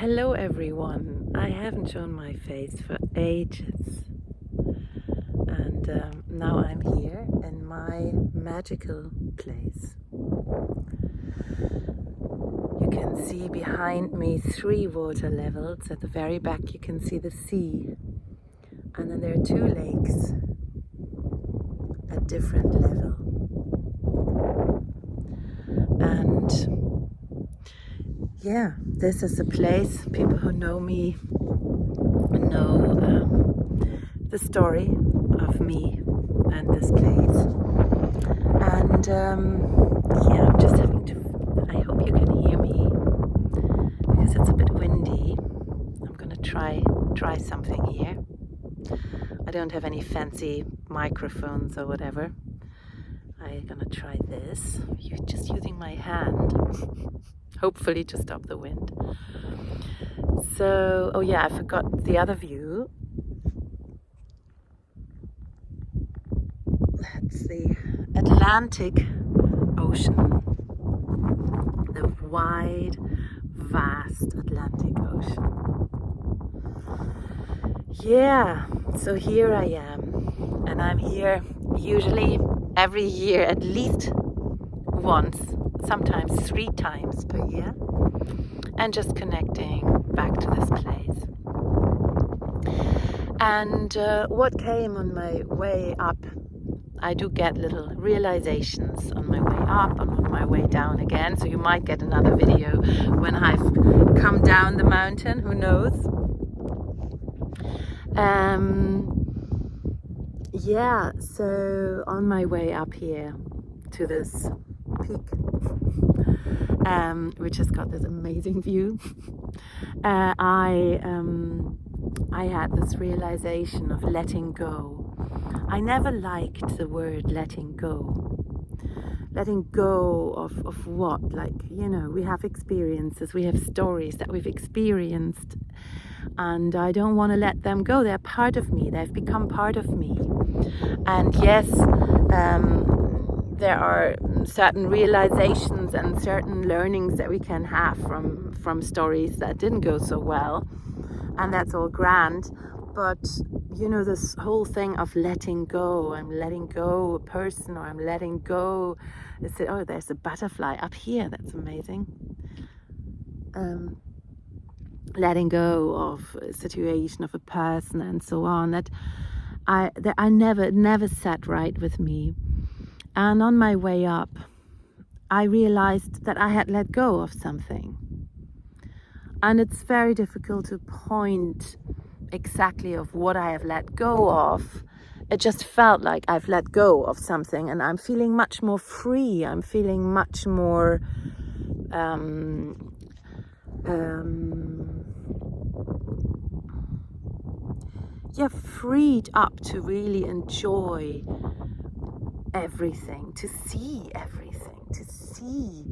Hello everyone. I haven't shown my face for ages, and now I'm here in my magical place. You can see behind me 3 water levels. At the very back you can see the sea, and then there are 2 lakes at different level. And yeah, this is a place people who know me know the story of me and this place. And yeah, I'm just having to, I hope you can hear me because it's a bit windy. I'm gonna try something here. I don't have any fancy microphones or whatever. I'm gonna try this. You're just using my hand, hopefully to stop the wind. So, oh yeah, I forgot the other view. That's the Atlantic Ocean. The wide, vast Atlantic Ocean. Yeah, so here I am. And I'm here usually every year, at least once, sometimes 3 times per year. And just connecting back to this place. And what came on my way up, I do get little realizations on my way up and on my way down again. So you might get another video when I've come down the mountain, who knows. Yeah, so on my way up here to this peak, which has got this amazing view, I had this realization of letting go. I never liked the word letting go. Letting go of what? Like, you know, we have experiences, we have stories that we've experienced, and I don't want to let them go. They're part of me. They've become part of me. And yes, there are certain realizations and certain learnings that we can have from stories that didn't go so well, and that's all grand. But you know, this whole thing of letting go, I'm letting go a person, or I'm letting go, oh, there's a butterfly up here, that's amazing. Letting go of a situation, of a person, and so on, that I never sat right with me. And on my way up, I realized that I had let go of something. And it's very difficult to point exactly of what I have let go of. It just felt like I've let go of something, and I'm feeling much more free. I'm feeling much more freed up to really enjoy everything, to see everything, to see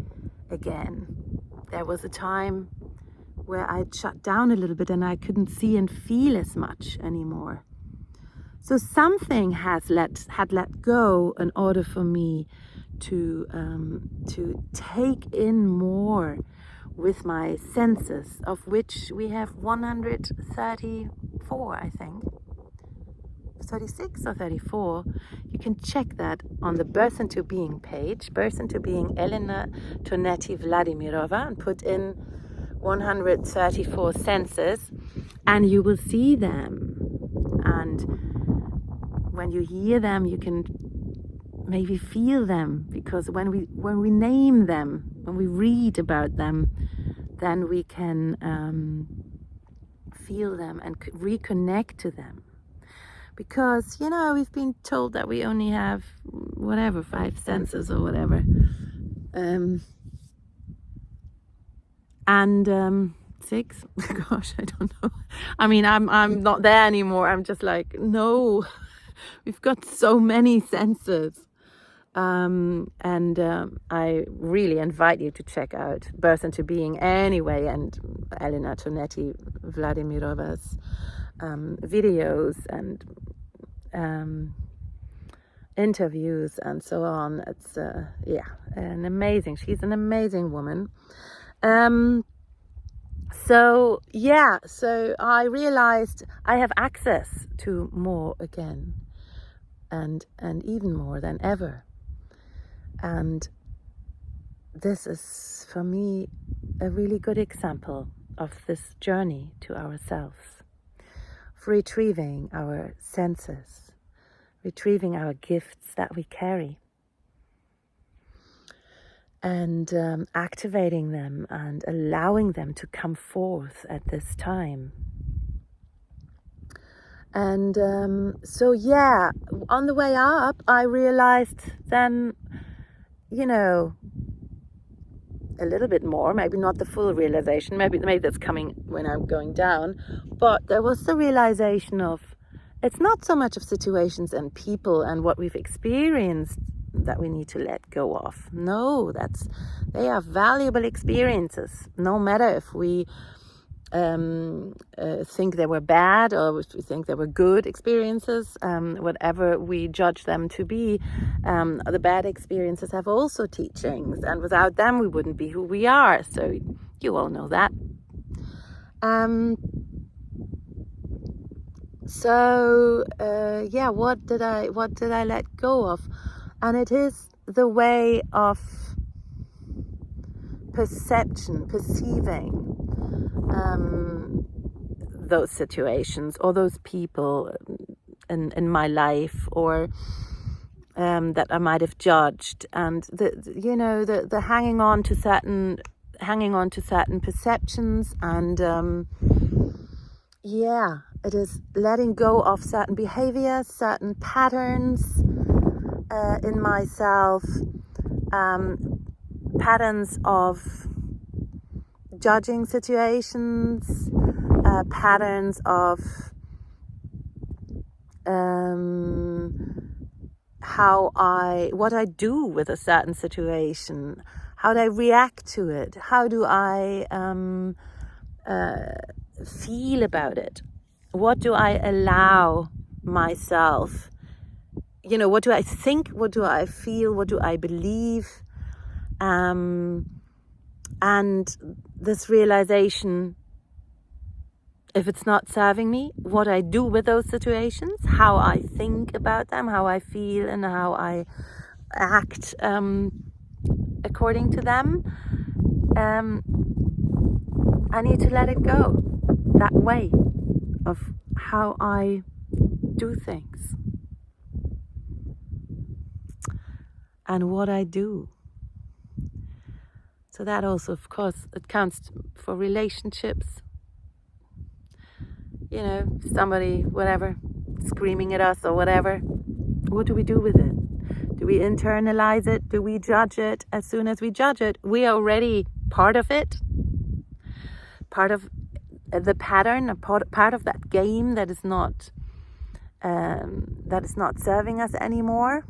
again. There was a time where I'd shut down a little bit and I couldn't see and feel as much anymore. So something had let go in order for me to take in more with my senses, of which we have 134, I think. 36 or 34. You can check that on the Birth into Being page, Birth into Being Elena Tonetti Vladimirova, and put in 134 senses, and you will see them. And when you hear them, you can maybe feel them, because when we name them, when we read about them, then we can feel them and reconnect to them. Because, you know, we've been told that we only have whatever 5 senses or whatever, and 6. Gosh, I don't know. I mean, I'm not there anymore. I'm just like, no, we've got so many senses. I really invite you to check out Birth into Being anyway, and Elena Tonetti Vladimirova's videos and interviews and so on. It's she's an amazing woman. So yeah, so I realized I have access to more again, and even more than ever. And this is for me a really good example of this journey to ourselves, of retrieving our senses, retrieving our gifts that we carry, and activating them and allowing them to come forth at this time. And so yeah, on the way up, I realized then, a little bit more, maybe not the full realization, maybe that's coming when I'm going down, but there was the realization of it's not so much of situations and people and what we've experienced that we need to let go of. No, they are valuable experiences, no matter if we think they were bad or if we think they were good experiences, whatever we judge them to be. The bad experiences have also teachings, and without them we wouldn't be who we are. So you all know that. Yeah, what did I let go of? And it is the way of perceiving those situations or those people in my life, or that I might have judged, and the hanging on to certain perceptions, and it is letting go of certain behaviors, certain patterns in myself, patterns of judging situations, patterns of what I do with a certain situation, how do I react to it, how do I feel about it, what do I allow myself, what do I think, what do I feel, what do I believe, and this realization, if it's not serving me, what I do with those situations, how I think about them, how I feel, and how I act according to them, I need to let it go, that way of how I do things and what I do. So that also, of course, it counts for relationships. Somebody, whatever, screaming at us or whatever. What do we do with it? Do we internalize it? Do we judge it? As soon as we judge it, we are already part of it, part of the pattern, a part of that game that is not serving us anymore.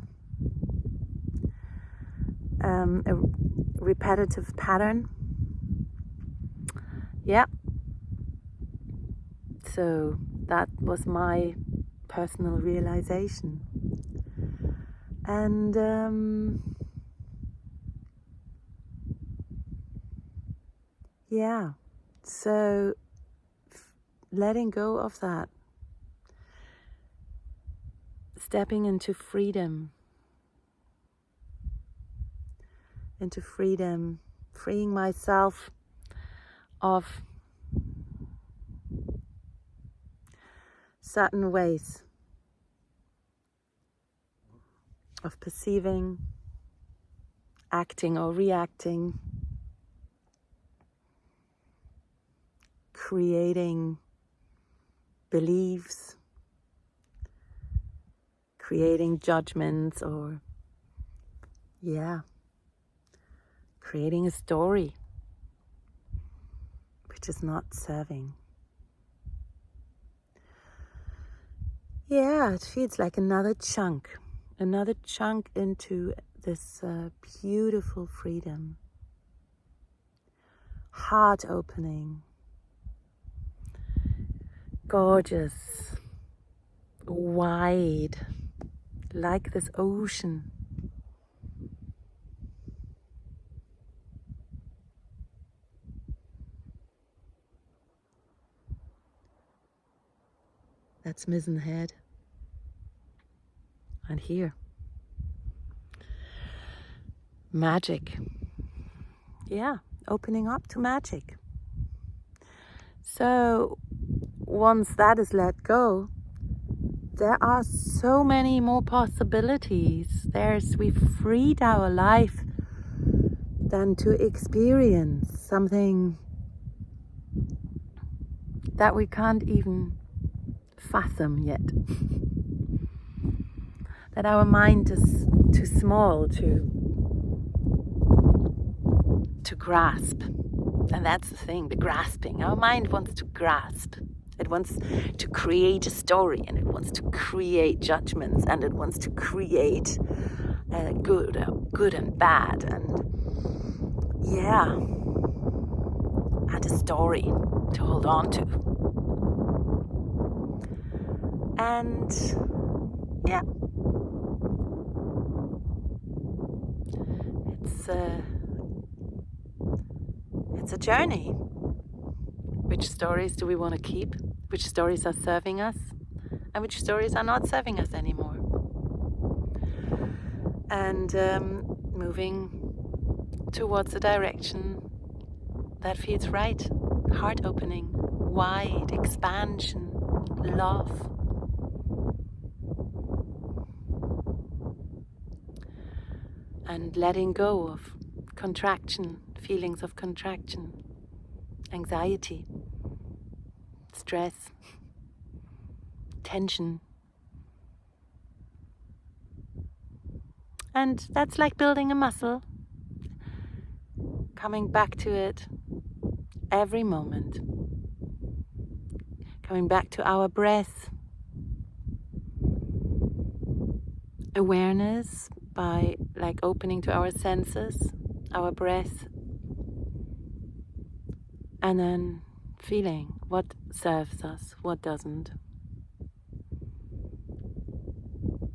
A repetitive pattern. Yeah. So that was my personal realization. And so letting go of that, stepping into freedom, freeing myself of certain ways of perceiving, acting or reacting, creating beliefs, creating judgments, or creating a story which is not serving. It feels like another chunk into this beautiful freedom, heart opening, gorgeous, wide, like this ocean. That's Mizzen Head. And here, magic. Yeah, opening up to magic. So once that is let go, there are so many more possibilities. We've freed our life then to experience something that we can't even fathom yet. That our mind is too small to grasp. And that's the thing, the grasping. Our mind wants to grasp. It wants to create a story, and it wants to create judgments, and it wants to create good and bad, and yeah, and a story to hold on to. And yeah, it's a journey. Which stories do we want to keep? Which stories are serving us? And which stories are not serving us anymore? And moving towards a direction that feels right. Heart opening, wide, expansion, love. And letting go of contraction, feelings of contraction, anxiety, stress, tension. And that's like building a muscle, coming back to it every moment, coming back to our breath, awareness by like opening to our senses, our breath, and then feeling what serves us, what doesn't.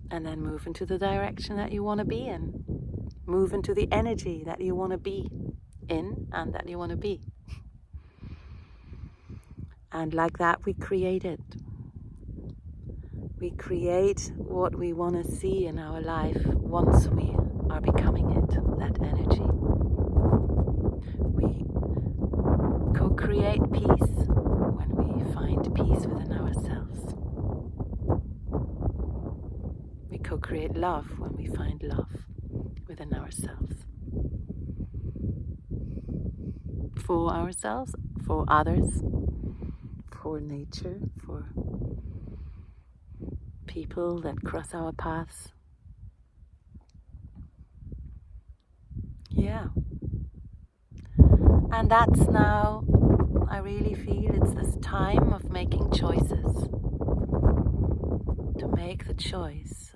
And then move into the direction that you want to be in. Move into the energy that you want to be in and that you want to be. And like that, we create it. We create what we want to see in our life once we are becoming it, that energy. We co-create peace when we find peace within ourselves. We co-create love when we find love within ourselves. For ourselves, for others, for nature, for people that cross our paths. Yeah. And that's now, I really feel it's this time of making choices. To make the choice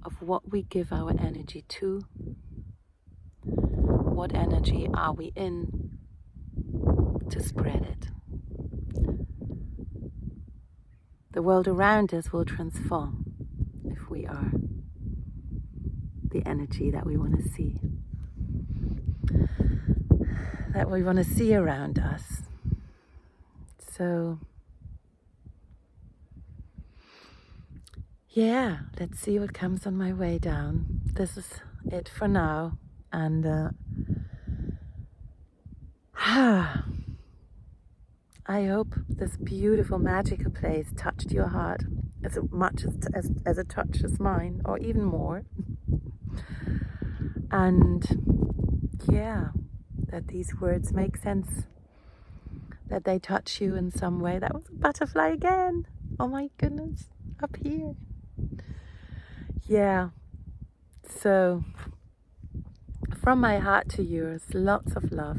of what we give our energy to. What energy are we in to spread it? The world around us will transform if we are the energy that we want to see. That we want to see around us. So, yeah, let's see what comes on my way down. This is it for now. And I hope this beautiful, magical place touched your heart as much as it touches mine, or even more. And yeah, that these words make sense, that they touch you in some way. That was a butterfly again. Oh my goodness, up here. Yeah, so from my heart to yours, lots of love.